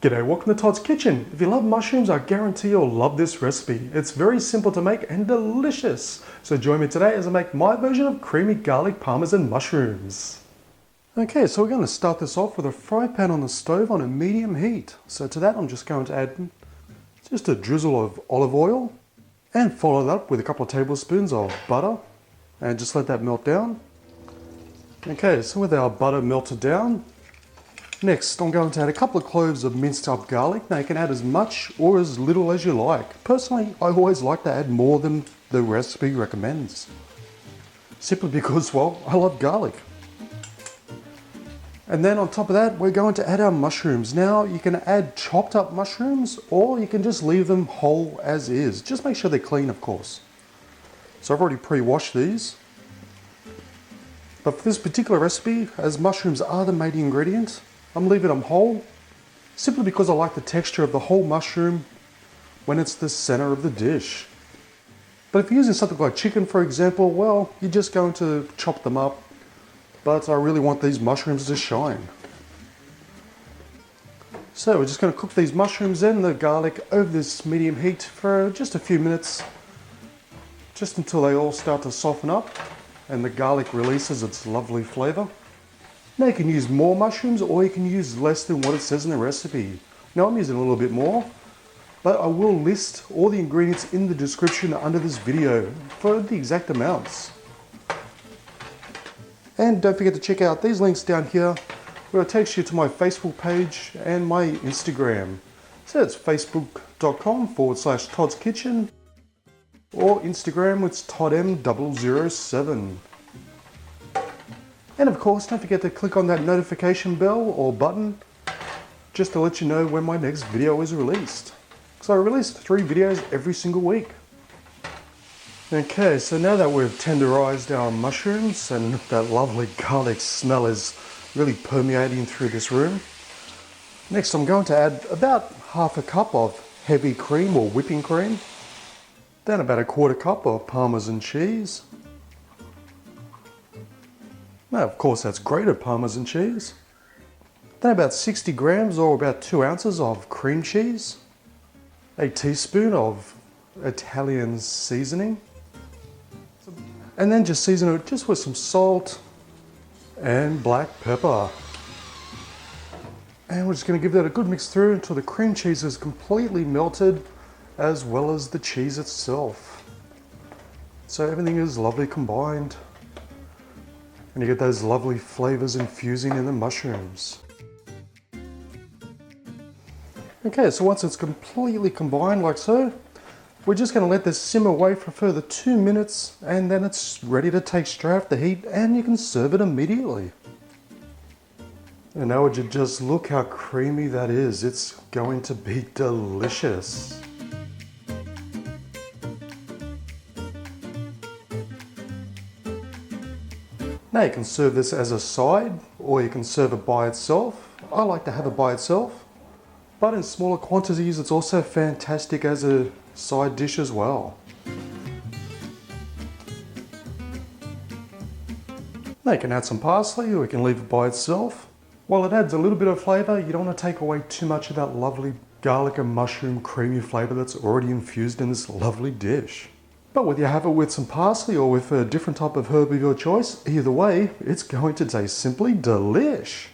G'day, welcome to Todd's Kitchen. If you love mushrooms, I guarantee you'll love this recipe. It's very simple to make and delicious. So join me today as I make my version of creamy garlic parmesan mushrooms. Okay, so we're going to start this off with a fry pan on the stove on a medium heat. So to that I'm just going to add just a drizzle of olive oil and follow that up with a couple of tablespoons of butter and just let that melt down. Okay, so with our butter melted down, next, I'm going to add a couple of cloves of minced up garlic. Now you can add as much or as little as you like. Personally, I always like to add more than the recipe recommends. Simply because, well, I love garlic. And then on top of that, we're going to add our mushrooms. Now you can add chopped up mushrooms or you can just leave them whole as is. Just make sure they're clean, of course. So I've already pre-washed these. But for this particular recipe, as mushrooms are the main ingredient, I'm leaving them whole, simply because I like the texture of the whole mushroom when it's the center of the dish. But if you're using something like chicken, for example, well, you're just going to chop them up, but I really want these mushrooms to shine. So we're just going to cook these mushrooms and the garlic over this medium heat for just a few minutes, just until they all start to soften up and the garlic releases its lovely flavor. Now you can use more mushrooms or you can use less than what it says in the recipe. Now I'm using a little bit more, but I will list all the ingredients in the description under this video for the exact amounts. And don't forget to check out these links down here where it takes you to my Facebook page and my Instagram. So it's facebook.com/Todd's Kitchen or Instagram it's ToddM007. And of course, don't forget to click on that notification bell or button just to let you know when my next video is released. So I release 3 videos every single week. Okay, so now that we've tenderized our mushrooms and that lovely garlic smell is really permeating through this room, next I'm going to add about half a cup of heavy cream or whipping cream, then about a quarter cup of Parmesan cheese. Now, of course, that's grated Parmesan cheese. Then about 60 grams or about 2 ounces of cream cheese. A teaspoon of Italian seasoning. And then just season it just with some salt and black pepper. And we're just going to give that a good mix through until the cream cheese is completely melted, as well as the cheese itself. So everything is lovely combined. And you get those lovely flavors infusing in the mushrooms. Okay, so once it's completely combined like so, we're just going to let this simmer away for a further 2 minutes and then it's ready to take straight off the heat and you can serve it immediately. And now would you just look how creamy that is. It's going to be delicious. Now you can serve this as a side or you can serve it by itself. I like to have it by itself, but in smaller quantities it's also fantastic as a side dish as well. Now you can add some parsley or you can leave it by itself. While it adds a little bit of flavour, you don't want to take away too much of that lovely garlic and mushroom creamy flavour that's already infused in this lovely dish. But whether you have it with some parsley or with a different type of herb of your choice, either way, it's going to taste simply delish.